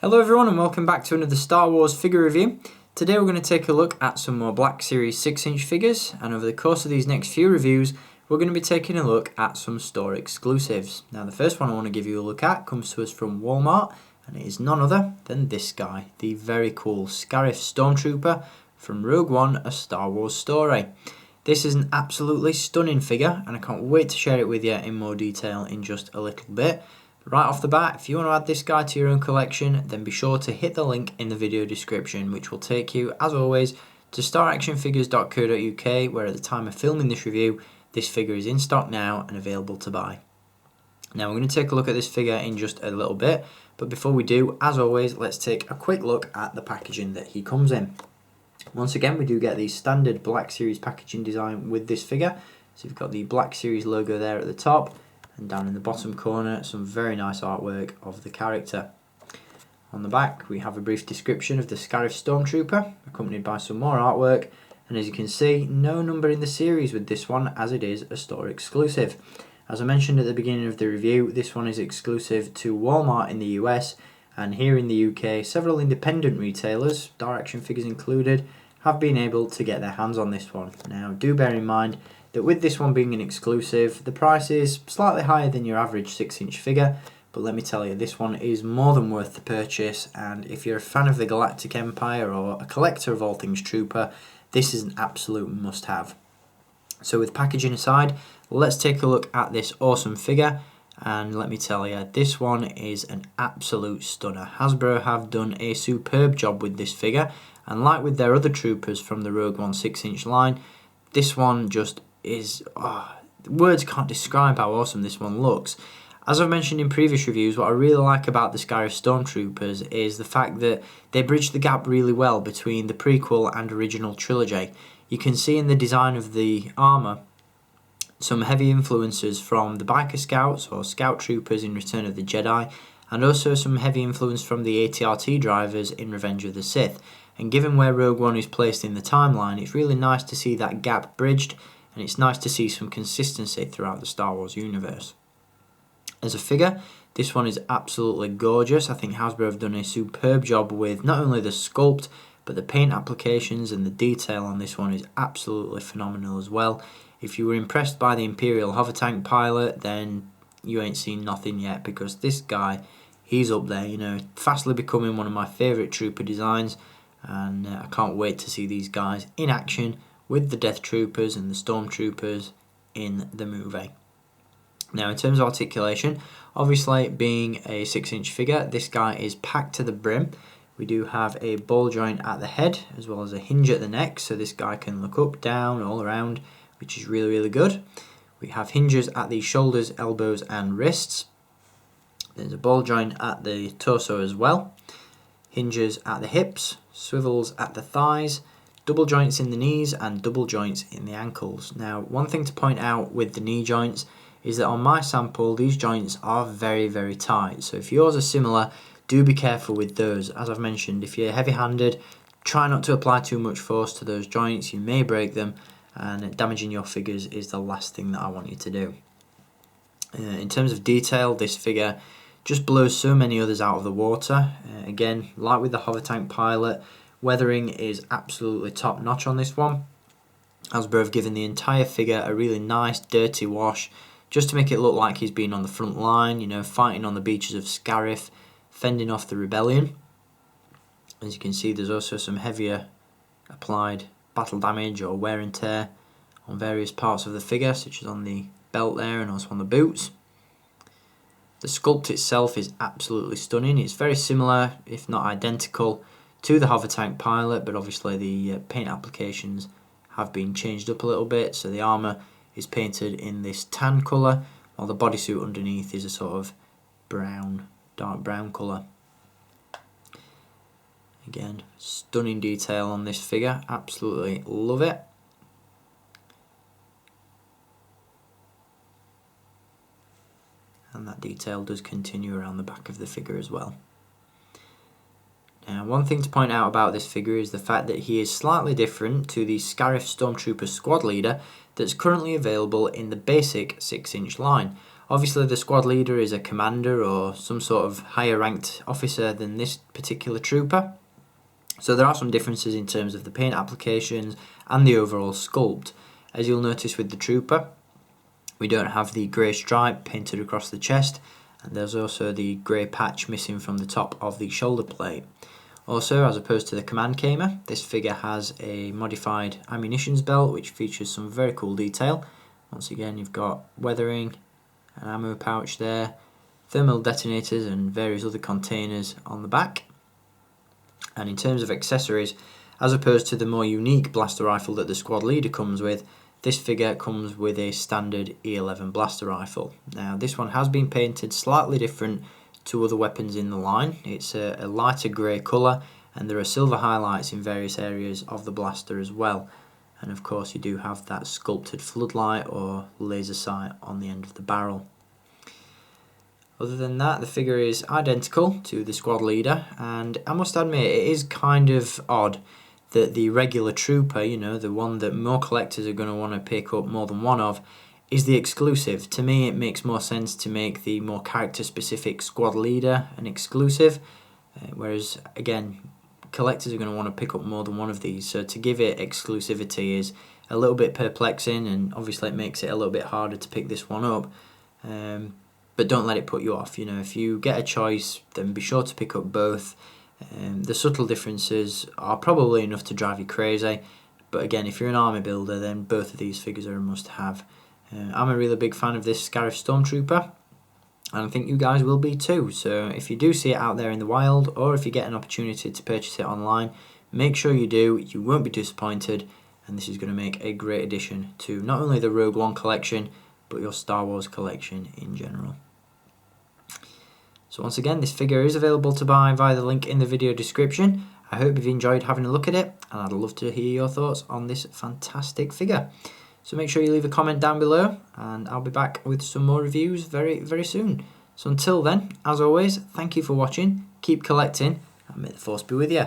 Hello everyone and welcome back to another Star Wars figure review. Today we're going to take a look at some more Black Series 6-inch figures, and over the course of these next few reviews we're going to be taking a look at some store exclusives. Now the first one I want to give you a look at comes to us from Walmart, and it is none other than this guy, the very cool Scarif Stormtrooper from Rogue One, A Star Wars Story. This is an absolutely stunning figure and I can't wait to share it with you in more detail in just a little bit. Right off the bat, if you want to add this guy to your own collection, then be sure to hit the link in the video description, which will take you, as always, to staractionfigures.co.uk, where at the time of filming this review, this figure is in stock now and available to buy. Now we're going to take a look at this figure in just a little bit, but before we do, as always, let's take a quick look at the packaging that he comes in. Once again, we do get the standard Black Series packaging design with this figure. So you've got the Black Series logo there at the top, and down in the bottom corner some very nice artwork of the character. On the back we have a brief description of the Scarif Stormtrooper, accompanied by some more artwork, and as you can see, no number in the series with this one, as it is a store exclusive. As I mentioned at the beginning of the review, this one is exclusive to Walmart in the US, and here in the UK several independent retailers, Star Action Figures included, have been able to get their hands on this one. Now do bear in mind that with this one being an exclusive, the price is slightly higher than your average 6-inch figure, but let me tell you, this one is more than worth the purchase, and if you're a fan of the Galactic Empire or a collector of all things Trooper, this is an absolute must-have. So with packaging aside, let's take a look at this awesome figure, and let me tell you, this one is an absolute stunner. Hasbro have done a superb job with this figure, and like with their other Troopers from the Rogue One 6-inch line, this one just is, words can't describe how awesome this one looks. As I've mentioned in previous reviews, what I really like about the Scarif Stormtroopers is the fact that they bridge the gap really well between the prequel and original trilogy. You can see in the design of the armour some heavy influences from the Biker Scouts or Scout Troopers in Return of the Jedi, and also some heavy influence from the AT-RT drivers in Revenge of the Sith. And given where Rogue One is placed in the timeline, it's really nice to see that gap bridged, and it's nice to see some consistency throughout the Star Wars universe. As a figure, this one is absolutely gorgeous. I think Hasbro have done a superb job with not only the sculpt, but the paint applications, and the detail on this one is absolutely phenomenal as well. If you were impressed by the Imperial hover tank pilot, then you ain't seen nothing yet, because this guy, he's up there, you know, fastly becoming one of my favourite Trooper designs, and I can't wait to see these guys in action with the Death Troopers and the Stormtroopers in the movie. Now in terms of articulation, obviously being a 6-inch figure, this guy is packed to the brim. We do have a ball joint at the head as well as a hinge at the neck, so this guy can look up, down, all around, which is really good. We have hinges at the shoulders, elbows and wrists. There's a ball joint at the torso as well. Hinges at the hips, swivels at the thighs, double joints in the knees and double joints in the ankles. Now one thing to point out with the knee joints is that on my sample these joints are very tight, so if yours are similar, do be careful with those. As I've mentioned, if you're heavy-handed, try not to apply too much force to those joints, you may break them, and damaging your figures is the last thing that I want you to do. In terms of detail, this figure just blows so many others out of the water. Again, like with the hover tank pilot, weathering is absolutely top notch on this one. Hasbro have given the entire figure a really nice dirty wash, just to make it look like he's been on the front line, you know, fighting on the beaches of Scarif, fending off the rebellion. As you can see, there's also some heavier applied battle damage or wear and tear on various parts of the figure, such as on the belt there and also on the boots. The sculpt itself is absolutely stunning. It's very similar, if not identical, to the hover tank pilot, but obviously the paint applications have been changed up a little bit. So the armour is painted in this tan colour, while the bodysuit underneath is a sort of brown, dark brown colour. Again, stunning detail on this figure, absolutely love it. And that detail does continue around the back of the figure as well. Now, one thing to point out about this figure is the fact that he is slightly different to the Scarif Stormtrooper squad leader that's currently available in the basic 6-inch line. Obviously the squad leader is a commander or some sort of higher ranked officer than this particular trooper. So there are some differences in terms of the paint applications and the overall sculpt. As you'll notice with the trooper, we don't have the grey stripe painted across the chest, and there's also the grey patch missing from the top of the shoulder plate. Also, as opposed to the command Kamer, this figure has a modified ammunitions belt which features some very cool detail. Once again, you've got weathering, an ammo pouch there, thermal detonators and various other containers on the back. And in terms of accessories, as opposed to the more unique blaster rifle that the squad leader comes with, this figure comes with a standard E11 blaster rifle. Now this one has been painted slightly different to other weapons in the line. It's a lighter grey colour, and there are silver highlights in various areas of the blaster as well. And of course you do have that sculpted floodlight or laser sight on the end of the barrel. Other than that, the figure is identical to the squad leader, and I must admit it is kind of odd that the regular trooper, you know, the one that more collectors are going to want to pick up more than one of, is the exclusive. To me, it makes more sense to make the more character-specific squad leader an exclusive, whereas, again, collectors are going to want to pick up more than one of these. So to give it exclusivity is a little bit perplexing, and obviously it makes it a little bit harder to pick this one up. But don't let it put you off. You know, if you get a choice, then be sure to pick up both. The subtle differences are probably enough to drive you crazy. But again, if you're an army builder, then both of these figures are a must-have. I'm a really big fan of this Scarif Stormtrooper, and I think you guys will be too. So if you do see it out there in the wild, or if you get an opportunity to purchase it online, make sure you do. You won't be disappointed, and this is going to make a great addition to not only the Rogue One collection, but your Star Wars collection in general. So once again, this figure is available to buy via the link in the video description. I hope you've enjoyed having a look at it, and I'd love to hear your thoughts on this fantastic figure. So make sure you leave a comment down below, and I'll be back with some more reviews very, very soon. So until then, as always, thank you for watching, keep collecting, and may the Force be with you.